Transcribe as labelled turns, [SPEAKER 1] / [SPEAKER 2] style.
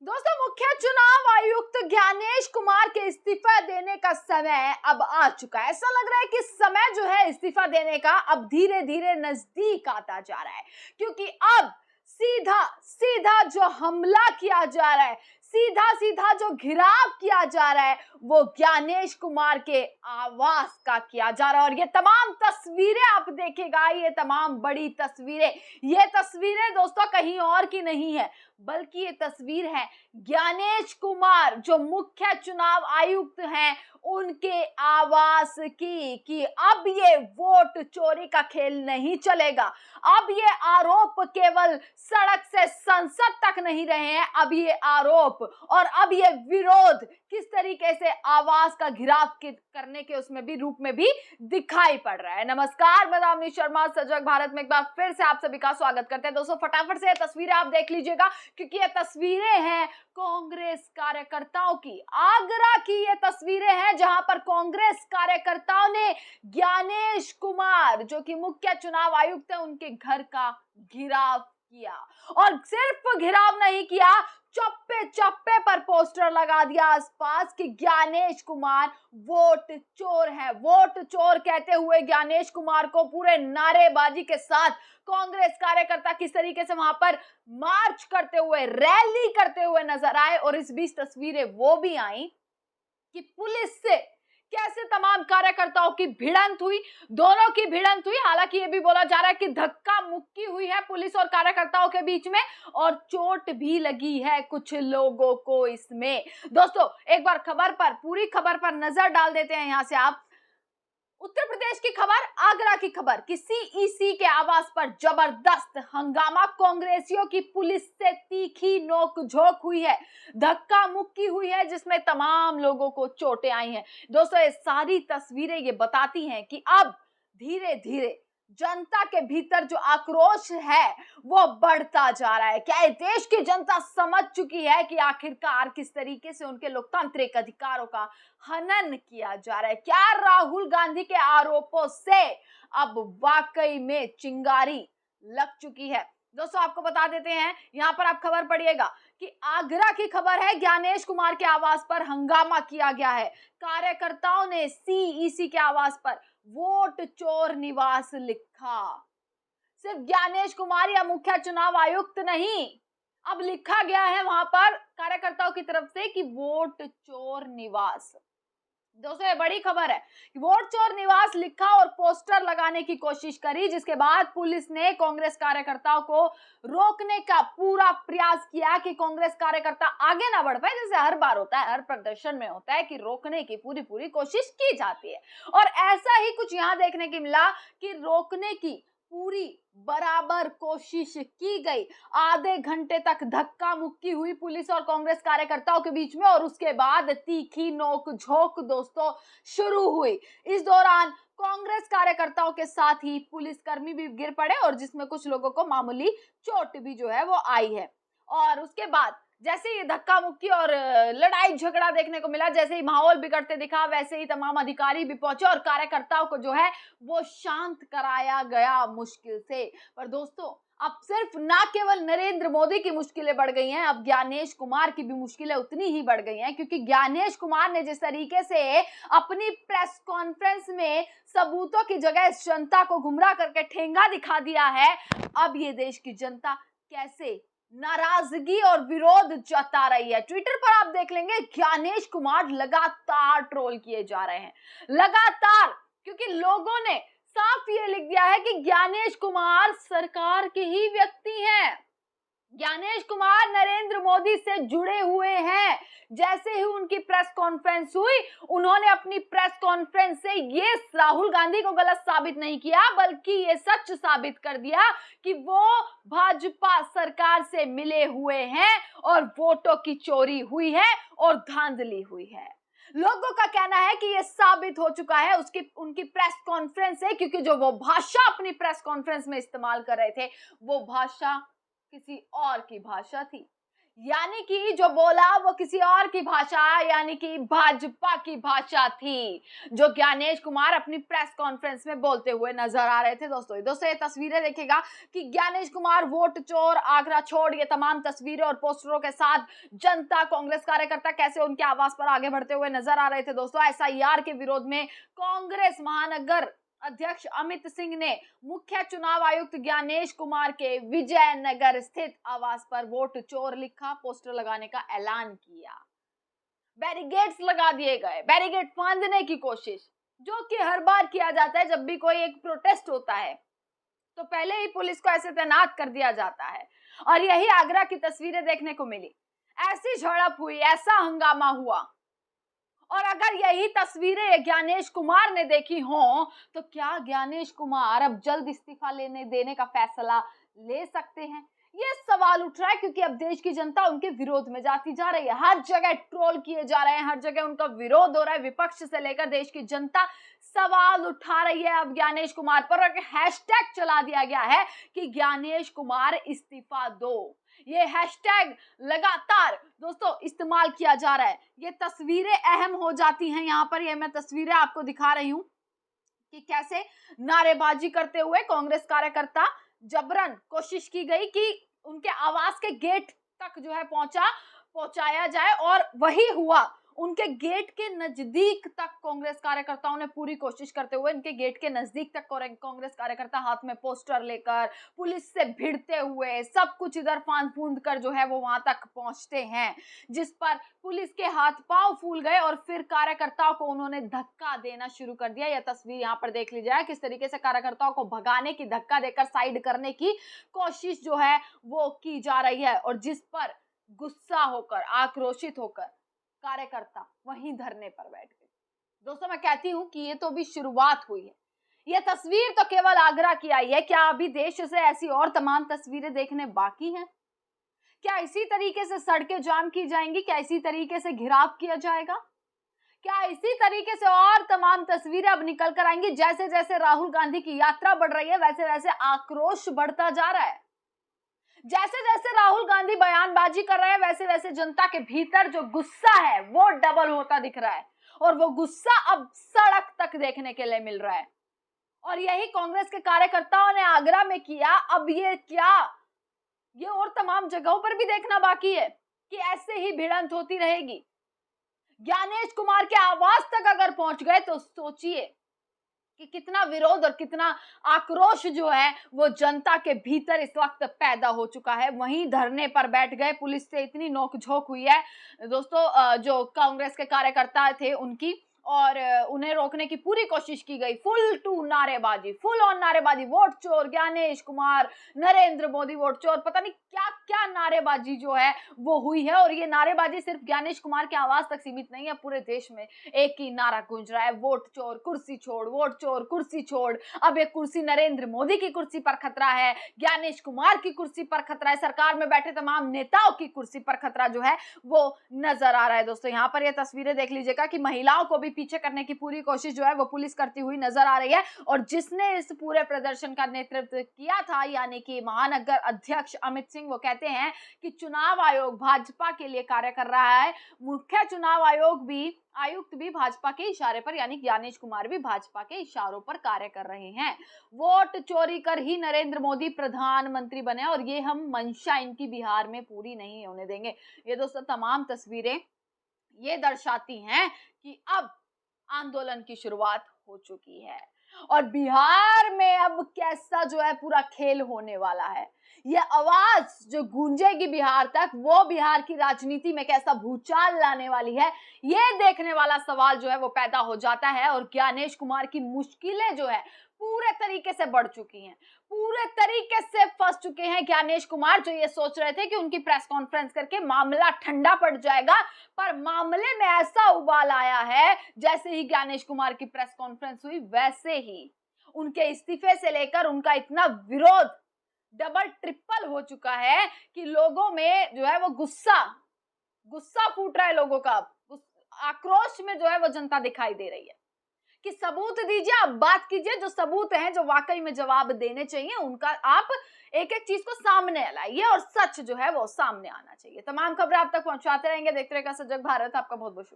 [SPEAKER 1] दोस्तों, मुख्य चुनाव आयुक्त ज्ञानेश कुमार के इस्तीफा देने का समय अब आ चुका है। ऐसा लग रहा है कि समय जो है इस्तीफा देने का अब धीरे धीरे नजदीक आता जा रहा है, क्योंकि अब सीधा सीधा जो हमला किया जा रहा है, सीधा सीधा जो घिराव किया जा रहा है, वो ज्ञानेश कुमार के आवास का किया जा रहा है। और ये तमाम तस्वीरें आप देखेगा, ये तमाम बड़ी तस्वीरें, ये तस्वीरें दोस्तों कहीं और की नहीं है, बल्कि ये तस्वीर है ज्ञानेश कुमार जो मुख्य चुनाव आयुक्त हैं उनके आवास की। कि अब ये वोट चोरी का खेल नहीं चलेगा। अब ये आरोप केवल सड़क से संसद तक नहीं रहे हैं, अब ये आरोप और अब ये विरोध किस तरीके से आवास का घिराव करने के उसमें भी रूप में भी दिखाई पड़ रहा है। नमस्कार, मैं दामिनी शर्मा, सजग भारत में एक बार फिर से आप सभी का स्वागत करते हैं। दोस्तों, फटाफट से ये तस्वीरें आप देख लीजिएगा, क्योंकि ये तस्वीरें हैं कांग्रेस कार्यकर्ताओं की। आगरा की ये तस्वीरें हैं जहां पर कांग्रेस कार्यकर्ताओं ने ज्ञानेश कुमार जो कि मुख्य चुनाव आयुक्त है उनके घर का घेराव किया। और सिर्फ घेराव नहीं किया, चप्पे चप्पे पर पोस्टर लगा दिया आसपास कि ज्ञानेश कुमार वोट चोर है। वोट चोर कहते हुए ज्ञानेश कुमार को पूरे नारेबाजी के साथ कांग्रेस कार्यकर्ता किस तरीके से वहां पर मार्च करते हुए, रैली करते हुए नजर आए। और इस बीच तस्वीरें वो भी आई कि पुलिस से कैसे तमाम कार्यकर्ताओं की भिड़ंत हुई, दोनों की भिड़ंत हुई। हालांकि ये भी बोला जा रहा है कि धक्का मुक्की हुई है पुलिस और कार्यकर्ताओं के बीच में, और चोट भी लगी है कुछ लोगों को इसमें। दोस्तों, एक बार खबर पर, पूरी खबर पर नजर डाल देते हैं। यहां से आप उत्तर प्रदेश की खबर, आगरा की खबर कि सीईसी के आवास पर जबरदस्त हंगामा, कांग्रेसियों की पुलिस से तीखी नोकझोंक हुई है, धक्का मुक्की हुई है, जिसमें तमाम लोगों को चोटें आई हैं। दोस्तों, ये सारी तस्वीरें ये बताती हैं कि अब धीरे धीरे जनता के भीतर जो आक्रोश है वो बढ़ता जा रहा है। क्या ये देश की जनता समझ चुकी है कि आखिरकार किस तरीके से उनके लोकतांत्रिक अधिकारों का हनन किया जा रहा है? क्या राहुल गांधी के आरोपों से अब वाकई में चिंगारी लग चुकी है? दोस्तों, आपको बता देते हैं, यहां पर आप खबर पढ़िएगा कि आगरा की खबर है, ज्ञानेश कुमार के आवास पर हंगामा किया गया है। कार्यकर्ताओं ने सीईसी के आवास पर वोट चोर निवास लिखा। सिर्फ ज्ञानेश कुमार या मुख्य चुनाव आयुक्त नहीं, अब लिखा गया है वहां पर कार्यकर्ताओं की तरफ से कि वोट चोर निवास। दोस्तों, ये बड़ी खबर है कि वोट चोर निवास लिखा और पोस्टर लगाने की कोशिश करी, जिसके बाद पुलिस ने कांग्रेस कार्यकर्ताओं को रोकने का पूरा प्रयास किया कि कांग्रेस कार्यकर्ता आगे ना बढ़ पाए। जैसे हर बार होता है, हर प्रदर्शन में होता है कि रोकने की पूरी पूरी कोशिश की जाती है, और ऐसा ही कुछ यहां देखने को मिला कि रोकने की पूरी बराबर कोशिश की गई। आधे घंटे तक धक्का मुक्की हुई पुलिस और कांग्रेस कार्यकर्ताओं के बीच में, और उसके बाद तीखी नोक-झोंक दोस्तों शुरू हुई। इस दौरान कांग्रेस कार्यकर्ताओं के साथ ही पुलिसकर्मी भी गिर पड़े, और जिसमें कुछ लोगों को मामूली चोट भी जो है वो आई है। और उसके बाद जैसे ये धक्का मुक्की और लड़ाई झगड़ा देखने को मिला, जैसे ही माहौल बिगड़ते दिखा, वैसे ही तमाम अधिकारी भी पहुंचे और कार्यकर्ताओं को जो है वो शांत कराया गया मुश्किल से। पर दोस्तों, अब सिर्फ ना केवल नरेंद्र मोदी की मुश्किलें बढ़ गई हैं, अब ज्ञानेश कुमार की भी मुश्किलें उतनी ही बढ़ गई हैं, क्योंकि ज्ञानेश कुमार ने जिस तरीके से अपनी प्रेस कॉन्फ्रेंस में सबूतों की जगह इस जनता को गुमराह करके ठेंगा दिखा दिया है, अब ये देश की जनता कैसे नाराजगी और विरोध जता रही है। ट्विटर पर आप देख लेंगे, ज्ञानेश कुमार लगातार ट्रोल किए जा रहे हैं, लगातार, क्योंकि लोगों ने साफ ये लिख दिया है कि ज्ञानेश कुमार सरकार के ही व्यक्ति हैं। ज्ञानेश कुमार नरेंद्र मोदी से जुड़े हुए हैं। जैसे ही उनकी प्रेस कॉन्फ्रेंस हुई, उन्होंने अपनी प्रेस कॉन्फ्रेंस से ये राहुल गांधी को गलत साबित नहीं किया, बल्कि ये सच साबित कर दिया कि वो भाजपा सरकार से मिले हुए हैं और वोटों की चोरी हुई है और धांधली हुई है। लोगों का कहना है कि ये साबित हो चुका है उनकी प्रेस कॉन्फ्रेंस से, क्योंकि जो वो भाषा अपनी प्रेस कॉन्फ्रेंस में इस्तेमाल कर रहे थे, वो भाषा किसी और की भाषा थी। यानी कि जो बोला वो किसी और की भाषा, यानी कि भाजपा की भाषा थी, जो ज्ञानेश कुमार अपनी प्रेस कॉन्फ्रेंस में बोलते हुए नजर आ रहे थे। दोस्तों ये तस्वीरें देखिएगा कि ज्ञानेश कुमार वोट चोर, आगरा छोड़, ये तमाम तस्वीरें और पोस्टरों के साथ जनता, कांग्रेस कार्यकर्ता कैसे उनके आवास पर आगे बढ़ते हुए नजर आ रहे थे। दोस्तों एसआईआर के विरोध में कांग्रेस महानगर अध्यक्ष अमित सिंह ने मुख्य चुनाव आयुक्त ज्ञानेश कुमार के विजयनगर स्थित आवास पर वोट चोर लिखा पोस्टर लगाने का ऐलान किया। बैरिकेड्स लगा दिए गए, बैरिकेड फांदने की कोशिश, जो कि हर बार किया जाता है जब भी कोई एक प्रोटेस्ट होता है, तो पहले ही पुलिस को ऐसे तैनात कर दिया जाता है। और यही आगरा की तस्वीरें देखने को मिली, ऐसी झड़प हुई, ऐसा हंगामा हुआ। और अगर यही तस्वीरें ज्ञानेश कुमार ने देखी हो, तो क्या ज्ञानेश कुमार अब जल्द इस्तीफा देने का फैसला ले सकते हैं? ये सवाल उठ रहा है, क्योंकि अब देश की जनता उनके विरोध में जाती जा रही है। हर जगह ट्रोल किए जा रहे हैं, हर जगह उनका विरोध हो रहा है। विपक्ष से लेकर देश की जनता सवाल उठा रही है अब ज्ञानेश कुमार पर, और हैशटैग चला दिया गया है कि ज्ञानेश कुमार इस्तीफा दो। ये हैशटैग लगातार दोस्तों इस्तेमाल किया जा रहा है। ये तस्वीरें अहम हो जाती हैं। यहाँ पर ये मैं तस्वीरें आपको दिखा रही हूं कि कैसे नारेबाजी करते हुए कांग्रेस कार्यकर्ता, जबरन कोशिश की गई कि उनके आवास के गेट तक जो है पहुंचाया जाए, और वही हुआ। उनके गेट के नजदीक तक कांग्रेस कार्यकर्ताओं ने पूरी कोशिश करते हुए, उनके गेट के नजदीक तक कांग्रेस कार्यकर्ता हाथ में पोस्टर लेकर, पुलिस से भिड़ते हुए, सब कुछ इधर फांद फूंद कर जो है वो वहां तक पहुंचते हैं, जिस पर पुलिस के हाथ पांव फूल गए और फिर कार्यकर्ताओं को उन्होंने धक्का देना शुरू कर दिया। यह तस्वीर यहाँ पर देख लीजिए किस तरीके से कार्यकर्ताओं को भगाने की, धक्का देकर साइड करने की कोशिश जो है वो की जा रही है, और जिस पर गुस्सा होकर, आक्रोशित होकर कार्यकर्ता वहीं धरने पर बैठ गए। दोस्तों मैं कहती हूं कि ये तो भी शुरुआत हुई है। ये तस्वीर तो केवल आगरा की आई है। क्या अभी देश से ऐसी और तमाम तस्वीरें देखने बाकी हैं? क्या इसी तरीके से सड़कें जाम की जाएंगी? क्या इसी तरीके से घिराव किया जाएगा? क्या इसी तरीके से और तमाम तस्वीरें अब निकल कर आएंगी? जैसे जैसे राहुल गांधी की यात्रा बढ़ रही है, वैसे वैसे आक्रोश बढ़ता जा रहा है। जैसे जैसे राहुल गांधी बयानबाजी कर रहे हैं, वैसे वैसे जनता के भीतर जो गुस्सा है वो डबल होता दिख रहा है, और वो गुस्सा अब सड़क तक देखने के लिए मिल रहा है। और यही कांग्रेस के कार्यकर्ताओं ने आगरा में किया। अब ये और तमाम जगहों पर भी देखना बाकी है कि ऐसे ही भिड़ंत होती रहेगी। ज्ञानेश कुमार के आवास तक अगर पहुंच गए तो सोचिए कि कितना विरोध और कितना आक्रोश जो है वो जनता के भीतर इस वक्त पैदा हो चुका है। वहीं धरने पर बैठ गए, पुलिस से इतनी नोकझोंक हुई है दोस्तों, जो कांग्रेस के कार्यकर्ता थे उनकी, और उन्हें रोकने की पूरी कोशिश की गई। फुल ऑन नारेबाजी, वोट चोर ज्ञानेश कुमार, नरेंद्र मोदी वोट चोर, पता नहीं क्या क्या नारेबाजी जो है वो हुई है। और ये नारेबाजी सिर्फ ज्ञानेश कुमार के आवाज तक सीमित नहीं है, पूरे देश में एक ही नारा गूंज रहा है, वोट चोर कुर्सी छोड़, वोट चोर कुर्सी छोड़। अब एक कुर्सी नरेंद्र मोदी की कुर्सी पर खतरा है, ज्ञानेश कुमार की कुर्सी पर खतरा है, सरकार में बैठे तमाम नेताओं की कुर्सी पर खतरा जो है वो नजर आ रहा है। दोस्तों यहाँ पर ये तस्वीरें देख लीजिएगा कि महिलाओं को भी पीछे करने की पूरी कोशिश जो है वो पुलिस करती हुई नजर आ रही है। और जिसने इस पूरे प्रदर्शन का नेतृत्व किया था, यानी कि महानगर अध्यक्ष अमित सिंह, वो कहते हैं कि चुनाव आयोग भाजपा के लिए कार्य कर रहा है। मुख्य चुनाव आयुक्त भी भाजपा के इशारे पर, यानी ज्ञानेश कुमार भी भाजपा के इशारों पर कार्य कर रहे हैं। वोट चोरी कर ही नरेंद्र मोदी प्रधानमंत्री बने, और ये हम मंशा इनकी बिहार में पूरी नहीं होने देंगे। ये दोस्तों तमाम तस्वीरें ये दर्शाती हैं कि अब आंदोलन की शुरुआत हो चुकी है, और बिहार में अब कैसा जो है पूरा खेल होने वाला है। ये आवाज जो गूंजेगी बिहार तक, वो बिहार की राजनीति में कैसा भूचाल लाने वाली है, ये देखने वाला सवाल जो है वो पैदा हो जाता है। और ज्ञानेश कुमार की मुश्किलें जो है पूरे तरीके से बढ़ चुकी हैं, पूरे तरीके से फंस चुके हैं ज्ञानेश कुमार, जो ये सोच रहे थे कि उनकी प्रेस कॉन्फ्रेंस करके मामला ठंडा पड़ जाएगा। पर मामले में ऐसा उबाल आया है, जैसे ही ज्ञानेश कुमार की प्रेस कॉन्फ्रेंस हुई, वैसे ही उनके इस्तीफे से लेकर उनका इतना विरोध डबल ट्रिपल हो चुका है कि लोगों में जो है वो गुस्सा फूट रहा है। लोगों का आक्रोश में जो है वो जनता दिखाई दे रही है कि सबूत दीजिए, आप बात कीजिए, जो सबूत हैं, जो वाकई में जवाब देने चाहिए उनका आप एक एक चीज को सामने लाइए और सच जो है वो सामने आना चाहिए। तमाम खबरें आप तक पहुंचाते रहेंगे, देखते रहिएगा सजग भारत। आपका बहुत बहुत शुक्रिया।